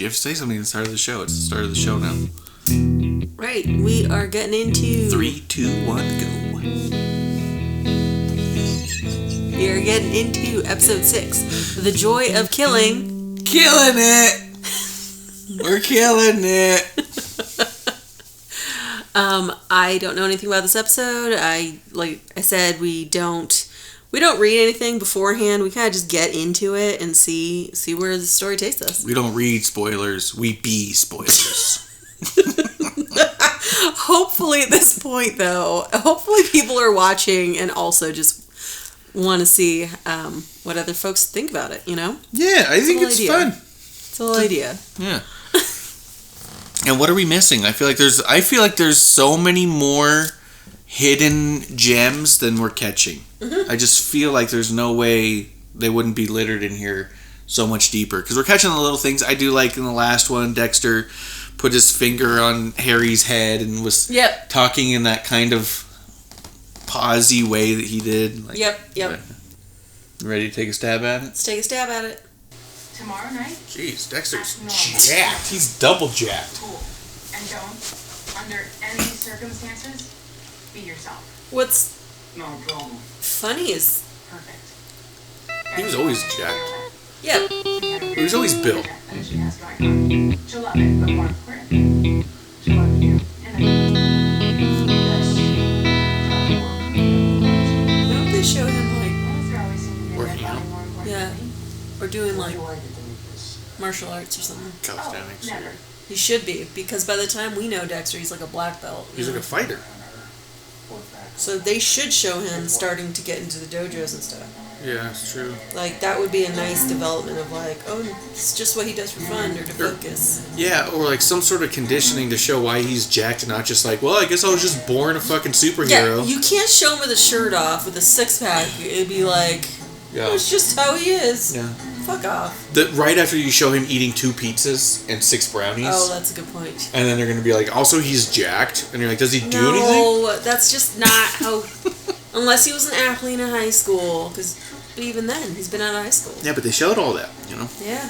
have to say something at the start of the show. It's the start of the show now. Right. We are getting into... 3, 2, 1, go. We are getting into episode 6. The Joy of Killing. Killing it! We're killing it! I don't know anything about this episode. Like I said, we don't read anything beforehand. We kind of just get into it and see where the story takes us. We don't read spoilers. We be spoilers. Hopefully at this point, though, people are watching and also just want to see what other folks think about it, you know? Yeah, I think it's fun. It's a little idea. Yeah. And what are we missing? I feel like there's so many more hidden gems than we're catching. Mm-hmm. I just feel like there's no way they wouldn't be littered in here so much deeper. Because we're catching the little things. I do like in the last one, Dexter put his finger on Harry's head and was talking in that kind of pausey way that he did. Like, yep. Ready to take a stab at it? Let's take a stab at it. Tomorrow night? Jeez, Dexter's jacked. He's double jacked. Cool. And don't, under any circumstances, be yourself. What's no problem. Funny is... Perfect. He was always jacked. Yep. He was always built. She'll love it, but more important, she'll love you. Don't they show him, like, working out? Yeah. Or doing, like, martial arts or something. Calisthenics. Never. He should be, because by the time we know Dexter, he's like a black belt. He's like a fighter. So they should show him starting to get into the dojos and stuff. Yeah, that's true. Like, that would be a nice development of like, oh, it's just what he does for fun or to focus. Yeah, or like some sort of conditioning to show why he's jacked and not just like, well, I guess I was just born a fucking superhero. Yeah, you can't show him with a shirt off with a six-pack. It'd be like, it's just how he is. Yeah. Fuck off. Right after you show him eating 2 pizzas and 6 brownies. Oh, that's a good point. And then they're going to be like, also he's jacked. And you're like, does he do anything? No, that's just not how... Unless he was an athlete in high school. But even then, he's been out of high school. Yeah, but they showed all that, you know? Yeah.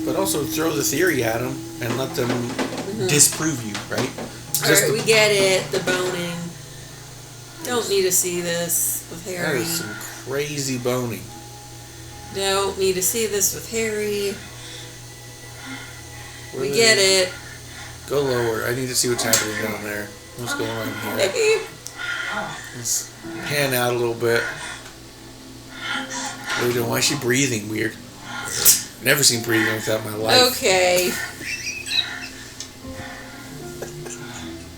But also throw the theory at them and let them disprove you, right? Alright, we get it. The boning. Don't need to see this with Harry. That is some crazy boning. Don't need to see this with Harry. We get it. Go lower. I need to see what's happening down there. What's going on here? Hey. Let's pan out a little bit. What are we doing? Why is she breathing weird? Never seen breathing like that in my life. Okay.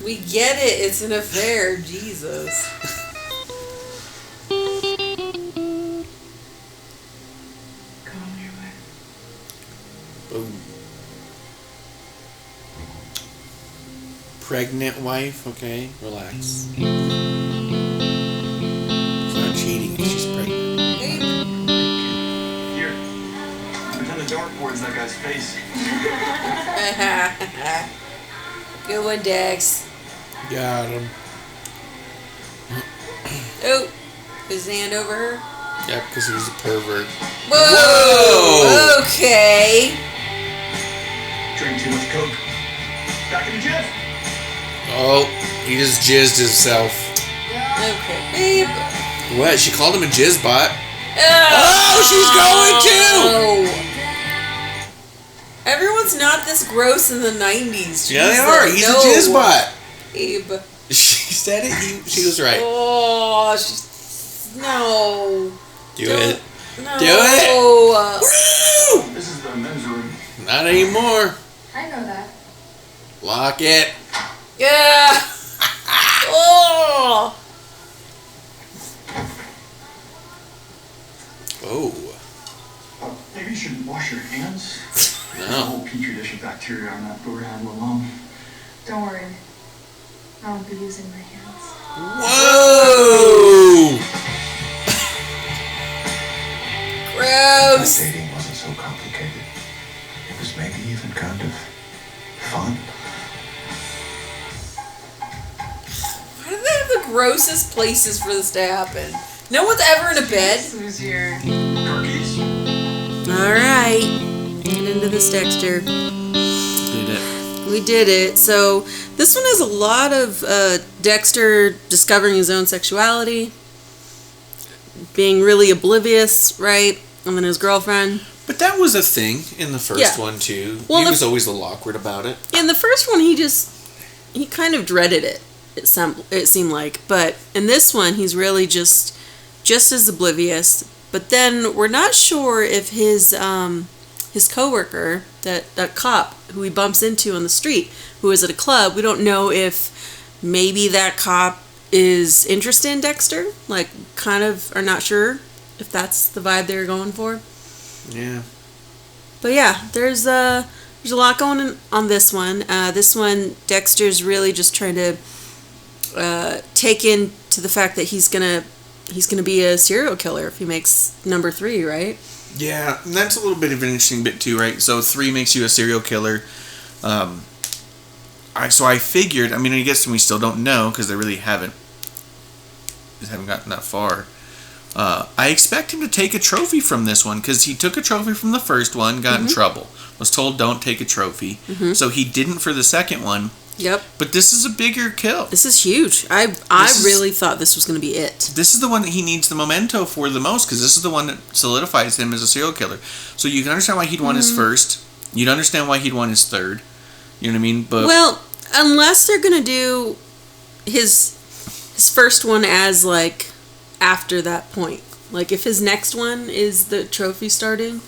We get it. It's an affair. Jesus. Boom. Pregnant wife. Okay, relax. It's not cheating if she's pregnant. Here. Pretend the dartboard's that guy's face. Good one, Dex. Got him. Oh, his hand over her. Yeah, because he's a pervert. Whoa! Okay. Drink too much coke. Back in the gym. Oh, he just jizzed himself. Okay. Beep. What? She called him a jizzbot. Oh, she's going too! Everyone's not this gross in the 90s. Yeah, they are. He's a jizzbot. Abe. She said it. She was right. Oh, no. Do it. No. Do it. Woo! This is the men's room. Not anymore. I know that. Lock it. Yeah. Oh. Oh. Maybe you should wash your hands. There's a No. whole petri dish of bacteria on that door handle alone. Don't worry. I won't be using my hands. Whoa! Gross. Dating wasn't so complicated. It was maybe even kind of fun. Why do they have the grossest places for this to happen? No one's ever in a bed. Who's your... Cookies? Alright. Get into this, Dexter. Did it. We did it. So, this one has a lot of Dexter discovering his own sexuality, being really oblivious, right? And then his girlfriend. But that was a thing in the first one, too. Well, he was always a little awkward about it. In the first one, he kind of dreaded it, it seemed like. But in this one, he's really just as oblivious. But then we're not sure if his coworker, that cop who he bumps into on the street, who is at a club, we don't know if maybe that cop is interested in Dexter. Like, kind of are not sure if that's the vibe they were going for. Yeah. But yeah, there's a lot going on this one. This one, Dexter's really just trying to take into the fact that he's gonna be a serial killer if he makes number 3, right? Yeah, and that's a little bit of an interesting bit too, right? So 3 makes you a serial killer. So I figured. I mean, I guess we still don't know because they really haven't gotten that far. I expect him to take a trophy from this one because he took a trophy from the first one, got in trouble, was told don't take a trophy, so he didn't for the second one. Yep. But this is a bigger kill. This is huge. I really thought this was going to be it. This is the one that he needs the memento for the most because this is the one that solidifies him as a serial killer. So you can understand why he'd want his first. You'd understand why he'd want his third. You know what I mean? But well, unless they're going to do his first one as like after that point. Like if his next one is the trophy starting,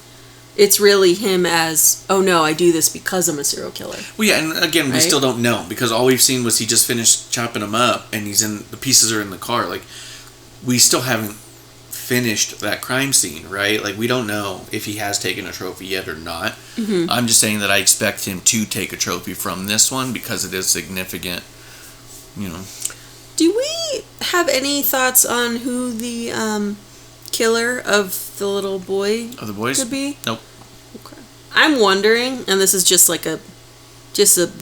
it's really him as, oh no, I do this because I'm a serial killer. Well, yeah, and again, we right? still don't know because all we've seen was he just finished chopping them up and the pieces are in the car. Like, we still haven't finished that crime scene, right? Like, we don't know if he has taken a trophy yet or not. Mm-hmm. I'm just saying that I expect him to take a trophy from this one because it is significant, you know. Do we have any thoughts on who the killer of the little boy of the boys could be? Nope. Okay. I'm wondering, and this is just a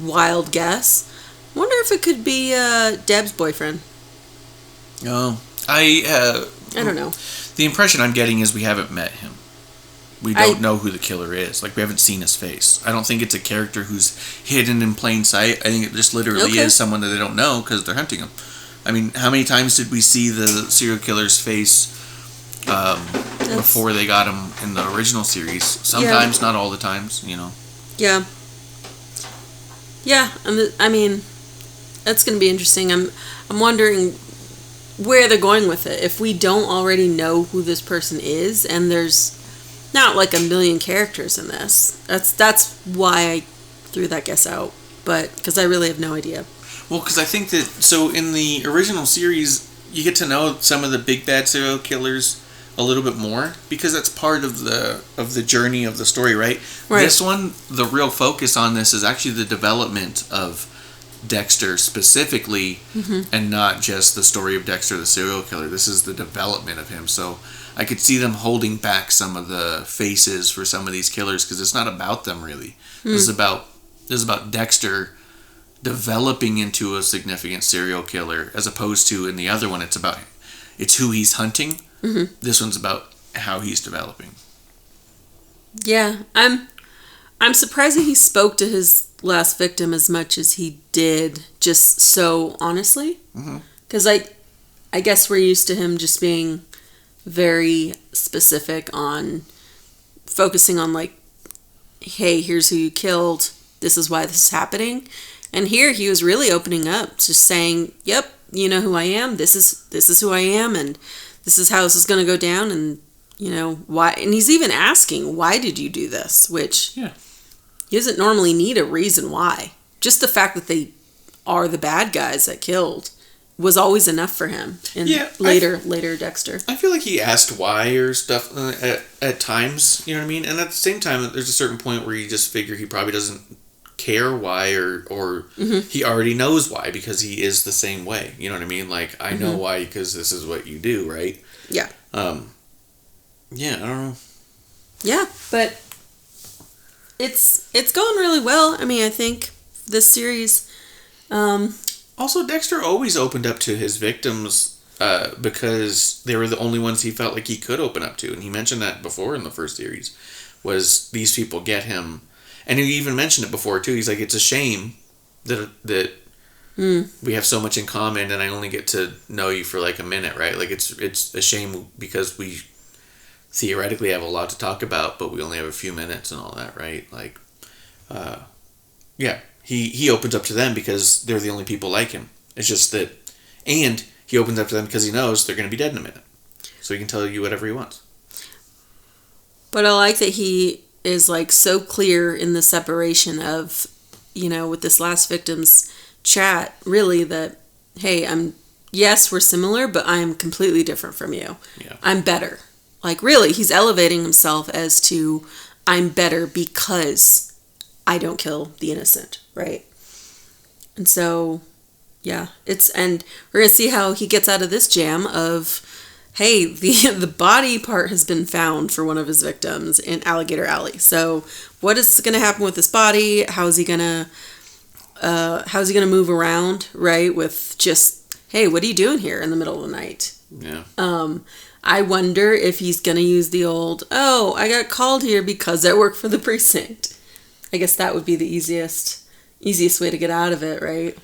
wild guess. I wonder if it could be Deb's boyfriend. Oh, I don't know. The impression I'm getting is we haven't met him. We don't know who the killer is. Like, we haven't seen his face. I don't think it's a character who's hidden in plain sight. I think it just literally is someone that they don't know because they're hunting him. I mean, how many times did we see the serial killer's face before they got him in the original series? Sometimes, not all the times, you know. Yeah. Yeah, I mean, that's going to be interesting. I'm wondering where they're going with it. If we don't already know who this person is, and there's not like a million characters in this. That's why I threw that guess out. But because I really have no idea. Well, because I think that, so in the original series, you get to know some of the big bad serial killers a little bit more because that's part of the journey of the story, right? This one, the real focus on this is actually the development of Dexter specifically, and not just the story of Dexter the serial killer. This is the development of him. So I could see them holding back some of the faces for some of these killers because it's not about them really. This is about Dexter developing into a significant serial killer, as opposed to in the other one it's who he's hunting. This one's about how he's developing. Yeah, I'm surprised that he spoke to his last victim as much as he did, just so honestly. Because I guess we're used to him just being very specific on focusing on like, hey, here's who you killed, this is why this is happening. And here he was really opening up, just saying, yep, you know who I am, this is who I am, and this is how this is going to go down, and you know why. And he's even asking, why did you do this? Which he doesn't normally need a reason why. Just the fact that they are the bad guys that killed was always enough for him. And later Dexter. I feel like he asked why or stuff at times, you know what I mean? And at the same time, there's a certain point where you just figure he probably doesn't care why or he already knows why because he is the same way. You know what I mean? Like, I know why because this is what you do, right? Yeah. Yeah, I don't know. Yeah, but it's going really well. I mean, I think this series... Also, Dexter always opened up to his victims because they were the only ones he felt like he could open up to. And he mentioned that before in the first series. was these people get him. And he even mentioned it before too. He's like, it's a shame that we have so much in common, and I only get to know you for like a minute, right? Like it's a shame because we theoretically have a lot to talk about, but we only have a few minutes and all that, right? Like, yeah, he opens up to them because they're the only people like him. It's just that, and he opens up to them because he knows they're going to be dead in a minute, so he can tell you whatever he wants. But I like that he is like so clear in the separation of, with this last victim's chat, really, that, hey, yes, we're similar, but I'm completely different from you. Yeah. I'm better. Like, really, he's elevating himself as to, I'm better because I don't kill the innocent, right? And so, yeah, and we're going to see how he gets out of this jam of, hey, the body part has been found for one of his victims in Alligator Alley. So what is going to happen with this body? How's he going to move around, right? With just, hey, what are you doing here in the middle of the night? Yeah. I wonder if he's going to use the old, I got called here because I work for the precinct. I guess that would be the easiest way to get out of it, right?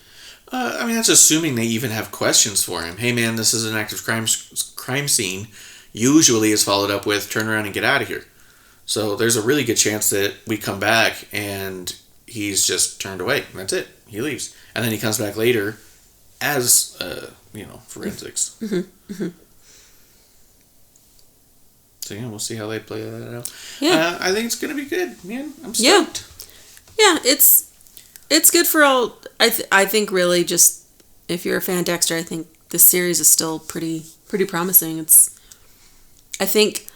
I mean, that's assuming they even have questions for him. Hey, man, this is an active crime scene. Usually is followed up with, turn around and get out of here. So there's a really good chance that we come back and he's just turned away. And that's it. He leaves. And then he comes back later as, forensics. Mm-hmm. Mm-hmm. So, yeah, we'll see how they play that out. Yeah. I think it's going to be good, man. I'm stoked. Yeah, it's good for all. I think really just if you're a fan of Dexter, I think this series is still pretty promising. I think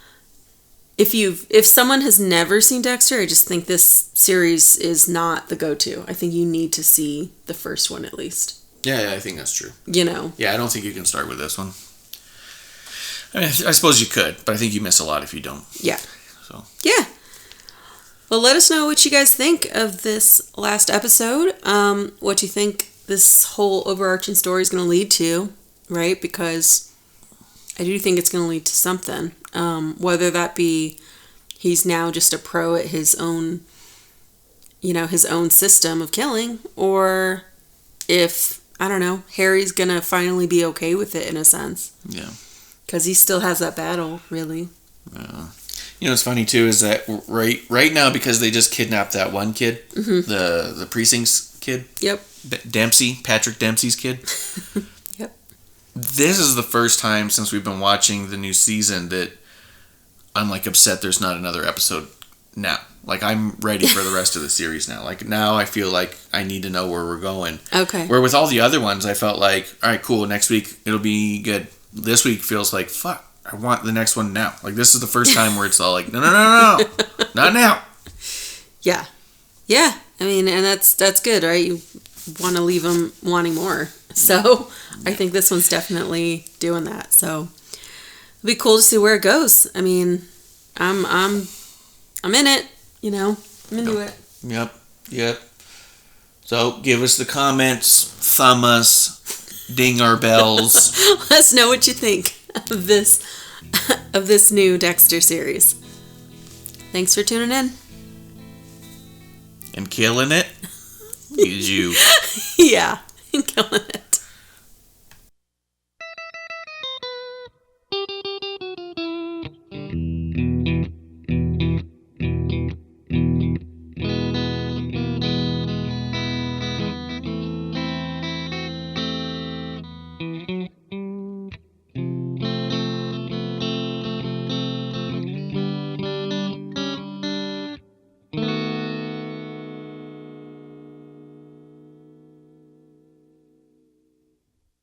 if someone has never seen Dexter, I just think this series is not the go-to. I think you need to see the first one at least. Yeah, I think that's true. Yeah, I don't think you can start with this one. I mean, I suppose you could, but I think you miss a lot if you don't. Yeah. So. Yeah. Well, let us know what you guys think of this last episode. What you think this whole overarching story is going to lead to, right? Because I do think it's going to lead to something. Whether that be he's now just a pro at his own system of killing, or if, I don't know, Harry's going to finally be okay with it in a sense. Yeah. Because he still has that battle, really. What's funny too is that right now, because they just kidnapped that one kid, the precinct's kid. Yep. Patrick Dempsey's kid. Yep. This is the first time since we've been watching the new season that I'm like upset there's not another episode now. Like, I'm ready for the rest of the series now. Like, now I feel like I need to know where we're going. Okay. Where with all the other ones, I felt like, all right, cool, next week it'll be good. This week feels like, fuck, I want the next one now. Like, this is the first time where it's all like, no, not now. Yeah. Yeah. I mean, and that's good, right? You want to leave them wanting more. So I think this one's definitely doing that. So it'll be cool to see where it goes. I mean, I'm in it, I'm into it. Yep. So give us the comments, thumb us, ding our bells. Let us know what you think of this new Dexter series. Thanks for tuning in. And killing it. Is you. Yeah, killing